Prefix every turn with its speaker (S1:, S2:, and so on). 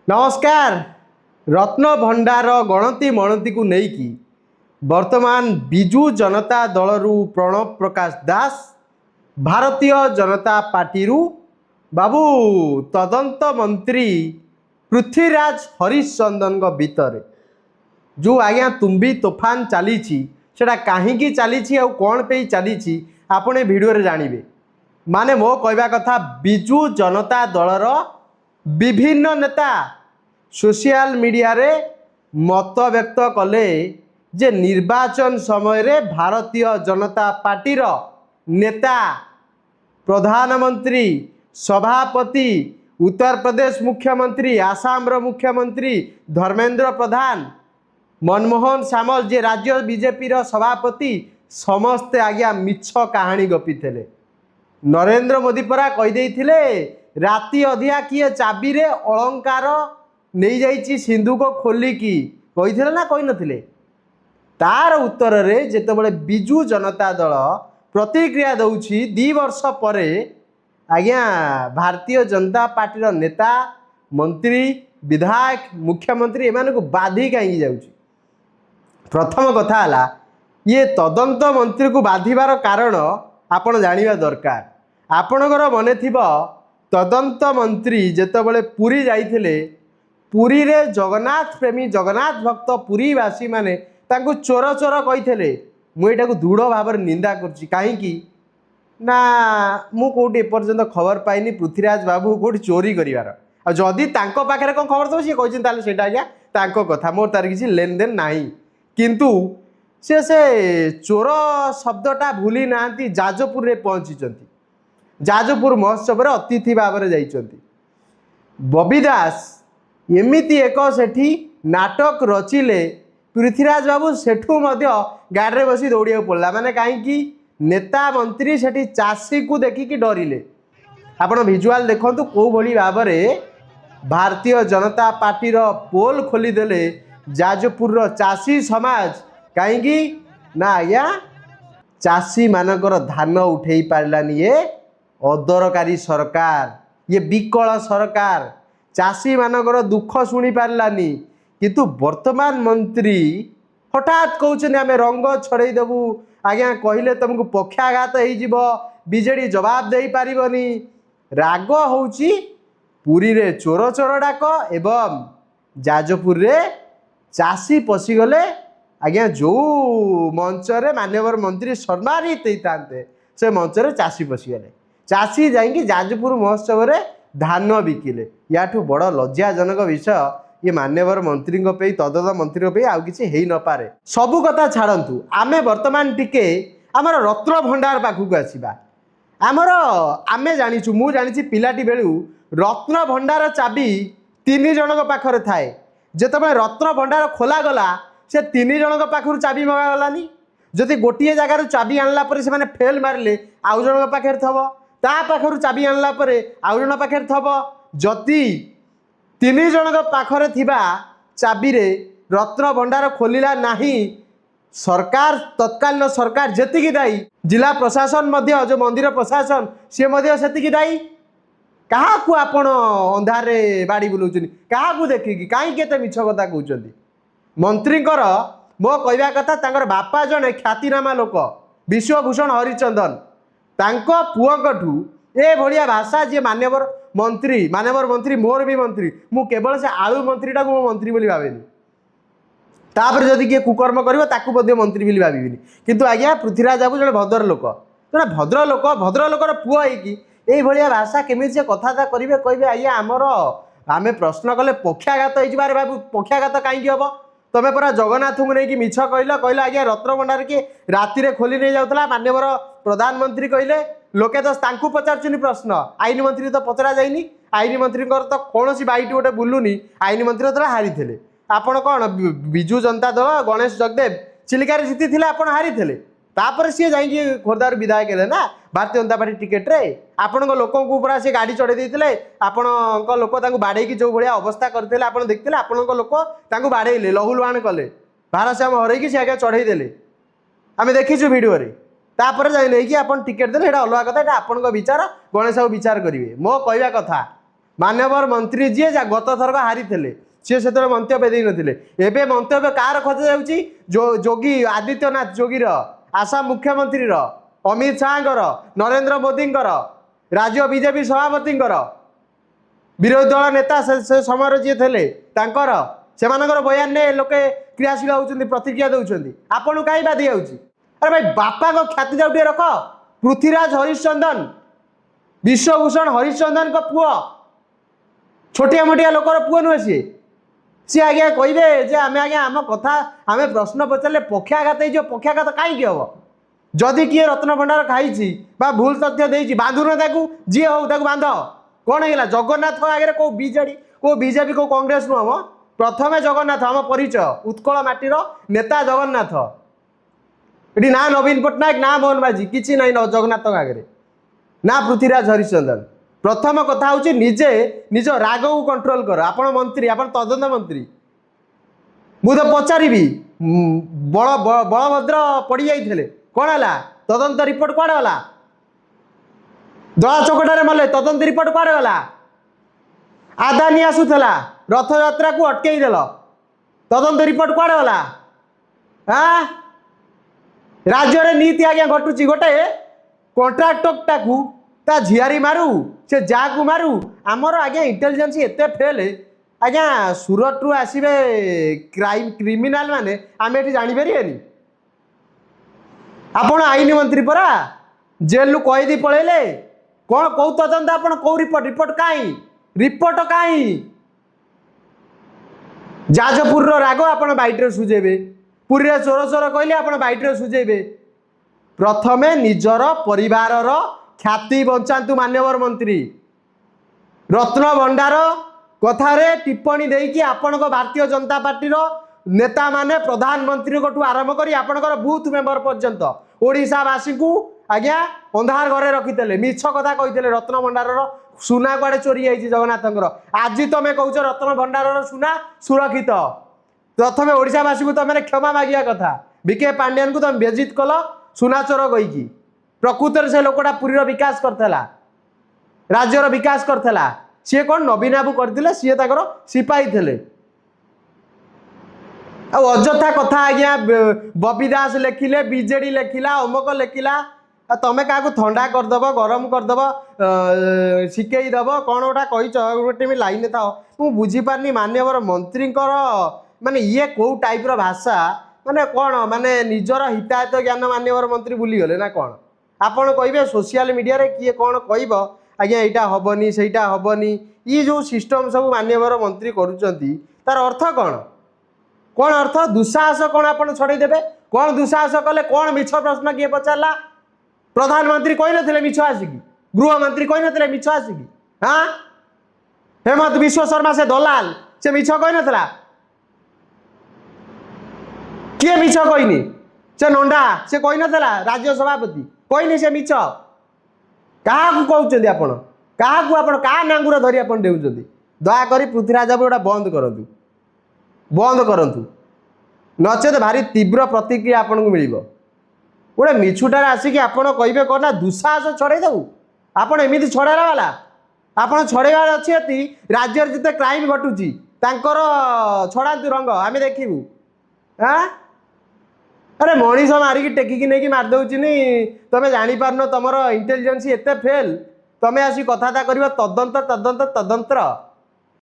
S1: नमस्कार। रत्न भंडार गणति मणति को लेकिन वर्तमान विजु जनता दलरू प्रणव प्रकाश दास भारतीय जनता पार्टी बाबू तदंत मंत्री पृथ्वीराज हरिश्चंदन भितर जो आज्ञा तुम्बी तोफान चली सेटा कहीं चली कौन पे चली आपने भिडियो जानवे। माने मो कहवा कथा विजु जनता दलर विभिन्न नेता सोशल मीडिया रे मत व्यक्त कले जे निर्वाचन समय रे भारतीय जनता पार्टी रो नेता प्रधानमंत्री सभापति उत्तर प्रदेश मुख्यमंत्री आसाम रो मुख्यमंत्री धर्मेंद्र प्रधान मनमोहन सामल जे राज्य बीजेपी रो सभापति समस्ते आज्ञा मिछ कहानी गपी थे। नरेंद्र मोदी परा कहीदे राति अधिया किए चाबी रे अलंकार नहीं जाइए सिंधु को खोलिकी कही ना कही नथिले। तार उत्तर रे जेतेबेले विजु जनता दल प्रतिक्रिया दउछि 2 वर्ष परे आज्ञा भारतीय जनता पार्टी नेता मंत्री विधायक मुख्यमंत्री एमान को बाधी कहीं जाउछि। प्रथम कथा हला ये तदंत मंत्री को बाधिबार कारण आपण जानिबा दरकार। आपणकर मने थिबो तदंत मंत्री जेतेबेले पुरी जाइथिले पुरी रे जगन्नाथ प्रेमी जगन्नाथ भक्त पुरीवासी माने तांको चोर चोर कही मुझे दृढ़ भाव निंदा करुच्ची कहीं ना मु कौटी एपर्यंत खबर पाइनी पृथ्वीराज बाबू कौटी चोरी करार जदि पाखे कौन खबर थो सी कहते आज्ञा कथा मोर तार किसी लेन देन ना किंतु से चोर शब्दटा भूली ना जाजपुर रे पहुंची जाजपुर महोत्सव अतिथि भाव में जाइछंती। बबी दास एमिति एक सेठी नाटक रचिले पृथ्वीराज बाबू सेठू गाड़ी बसी दौड़ा पड़ा माने कहीं नेता मंत्री सेठी चाषी को देखिकी डरिले। आपण विजुआल देखंतु को भली भाव में भारतीय जनता पार्टी रो पोल खोलीदेले जाजपुर रो चाषी समाज कहीं ना आज्ञा चाषी मानकर धान उठे पारानी ये अदरकारी सरकार ये विकल सरकार चाषी मानकर दुख शुणी पारानी किंतु वर्तमान मंत्री हठात कहते आम रंग छड़े देबू आज्ञा कहले तुमको पक्षाघात हो बीजेडी जवाब दे पारिबनी। राग होउची पुरी रे चोर चोर डाक एवं जाजपुर रे चाषी पशिगले आज्ञा जो मंच रे माननीय मंत्री सम्मानित होते से मंच रे चाषी पशिगले चाषी जाइए जाजपुर महोत्सव रे धान बिकिले। याठू बड़ लज्जाजनक विषय ये मान्यवर मंत्री तदंत मंत्री आउ किसी हो न पारे। सबू कथा छाड़ू आमे वर्तमान टिके आमर रत्न भंडार पाखक आसवा। आमर आमे जाचु मु जानी पिलाटी बेलू रत्न भंडार चाबी 3 जन पाखरे थाए। जिते रत्न भंडार खोला गला से 3 जन पाखर चाबी मगागलानी जदि गोटे जगार चाबी आणला परे से माने फेल मारिले आउ जन पाखे थब ता पाखर चाबी आणला परे आउ जन पाखे थब जदि 3 जन पाखरे थिबा चाबी रे रत्न भंडार खोलिला नाही सरकार तत्कालीन सरकार जेतिकी दायी जिला प्रशासन मध्य जो मंदिर प्रशासन सी मध्य सेतिकी दायी। क्या आपण अंधारे बाड़ी बुलाऊँ क्या देखिकी कहीं केते मिछ कथा कहते मंत्री मो कहवा कथा तांकर बापा जने ख्यातिनामा लोक विश्वभूषण हरिचंदन तांको पुओकठू ए भलिया भाषा जी मान्यवर मंत्री मोर भी मंत्री मु केवल से आलू मंत्रीटा को मंत्री बोली भावेनी तापर जदि किए कुकर्म कर मंत्री बोली भाविनी किंतु आज्ञा पृथ्वीराज बाबू जड़े भद्र लोक जड़े भद्र लोकर पुओ होई भलिया भाषा केमी से कथा करेंगे कहे आज्ञा आमर आम प्रश्न कले पक्षाघात हो बाबू पक्षाघात कहीं हम तमें परा जगन्नाथ को नहीं मिछ कहल आज्ञा रत्न भंडार किए राति खोली नहीं जाऊला मान्यवर प्रधानमंत्री कहले लोके तो पचार प्रश्न आईन मंत्री तो पचरा जाइनी आईन मंत्री तो कौन बैट गोटे बुलूनी आईन मंत्री तो हारी थे आपण कौन विजु जनता दल गणेश जगदेव चिलिकार जीति आप हारी थे तापर सी जाइए खोर्धार विधायक है ना भारतीय जनता पार्टी टिकेट रे आपण लोक पूरा सी गाड़ी चढ़े देते आपण लोक बाड़े जो भाया अवस्था करते आप देखते आपण लोक बाड़े लहुलुहाण कले भारसाम हरई सी आगे चढ़े देले आम देखीचु भिडियो तापर जाए नहीं कि आप टिकेट देले अलग कथा आपन विचार गणेश बाबू विचार करेंगे। मो कहवा कथा मान्यवर मंत्री जी गत थरक हारी थे सी से मंतव्य दे नथिले एबे मंतव्य कार खोजा जाउची जोगी आदित्यनाथ जोगीर आसाम मुख्यमंत्री अमित शाह नरेंद्र मोदी राज्य बीजेपी सभापति विरोधी दल नेता से समय जी थे से बयान ने लोके क्रियाशील होती प्रतिक्रिया दौरान आपन कहीं बाधि जाऊँगी अरे भाई बापा को ख्याति जाऊ रख पृथ्वीराज हरिश्चंदन विश्वभूषण हरिश्चंदन को पुओ छोटिया मोटिया लोकर पुओ नुहे सी आज्ञा कहे जे आम आज्ञा आम कथा आम प्रश्न पचारे पक्षाघात हो पक्षाघात कहीं हम जदि किए रत्न भंडार खाई भूल तथ्य देती बांधुन जी हो बांध कौन है जगन्नाथ आगे कौ बीजेडी कौ बीजेपी कौ कांग्रेस नुह प्रथमे जगन्नाथ आम परिचय उत्कल माटीर नेता जगन्नाथ ये ना नवीन पट्टनायक ना मोहन माझी किसी ना जगन्नाथ आगे ना पृथ्वीराज हरिश्चंदन प्रथम कथा हूँ निजे निज राग को कंट्रोल कर आपण मंत्री आपण तदंत मंत्री मुझे पचारि बलभद्र पड़ जाते कौन है तदंत रिपोर्ट कौन गला दला चकटारे मले तदंत रिपोर्ट कौन गला आदानी आसूला रथ यात्रा को अटकई देल तदंत रिपोर्ट कौन गला हाँ राज्य में नीति आज्ञा घटुची गोटे कंट्राक्टा को ता झियारी मारू से जा को मारू आमर आज्ञा इंटेलिजेंस एते फेल आज्ञा सूरत रु आसबे क्राइम क्रिमिनाल माने आम ये जापर आपण आईन मंत्री परा जेल कैदी पलैले कौन कौ तदंत आप कौ रिपोर्ट रिपोर्ट कहीं जाजपुर राग आप बैट्रे सुझेबे पुरी में चोर चोर कहले आप बैट्रे सुझेबे प्रथमे निजर परिवार ख्याति बचातु मान्यवर मंत्री रत्न भंडार कथारे टिप्पणी देकी आपण भारतीय जनता पार्टी नेता माने प्रधानमंत्री को आरंभ कर आपणकर बूथ मेंबर पर्यंत ओडिशावासी को आज्ञा अंधार घरे रखी मिछ कथा कही रत्न भंडार सुना कुआडे चोरी जाइए जगन्नाथ आज तुम कौच रत्न भंडार सुना सुरक्षित प्रथम ओडिशावासी को तुम क्षमा मागिया कथा बीके पांड्यान को तुम बेजित कल सुना चोर कहीकि प्रकृत से लोकटा पुरीर विकास करथला राज्यर विकास करथला सी कौन नवीन बाबू करथिले सी सिपाही थे अଯଥା कथा आज्ञा बबी दास लेखिले बीजेडी लेखिला अमुक लेखिला तमें क्या थंडा करदेव गरम करदेव शिखेदेव कौन गोटा कही गोटे भी लाइन था मुझे बुझीपारनी मान्यवर मंत्री माने ये कौ टाइप्र भाषा माने कौन माने निजर हितायत ज्ञान मान्यवर मंत्री भूलीगले ना कौन आपड़ कहे सोशल मीडिया रे किए कौन कह आज्ञा यहाँ हेनी से हेनी ये जो सिस्टम सब मान्यवर मंत्री करुँच तार अर्थ कौन कौन अर्थ दुस्साहस कौन आप छड़ेदेवे कौन दुस्साहस कले कौन मिछ प्रश्न किए पचारा प्रधानमंत्री कही नथिले मिछ आसिकी गृहमंत्री कही नथिले मिछ आसिकी हाँ हेमंत विश्व शर्मा से दलाल से मिछ कही नथिला किए मिछ कहनी से नंडा से कही नथिला राज्य सभापति कहनी से मिछ क्या कहते आपण क्या नांगुर धरी आप देउछंती दयाकोरी पृथ्वीराज बाबू गोटा बंद करंतु नचेत भारी तीव्र प्रतिक्रिया आपन को मिलिबो गोटे मिछुटार आसिक आपण कहे कौन ना दुस्साहस छड़ेदेबू आपड़ एमती छड़ाला वाला आपड़ छड़ेबार अच्छी राज्य जिते क्राइम घटुची छड़ातु रंग आम देखू हाँ अरे मनीष मारिकी टेकिकी नहीं मारिदे तुम जापार तुम इंटेलिजेंस एत फेल तुम आसी कथा कर तदंत तदंत तदंतर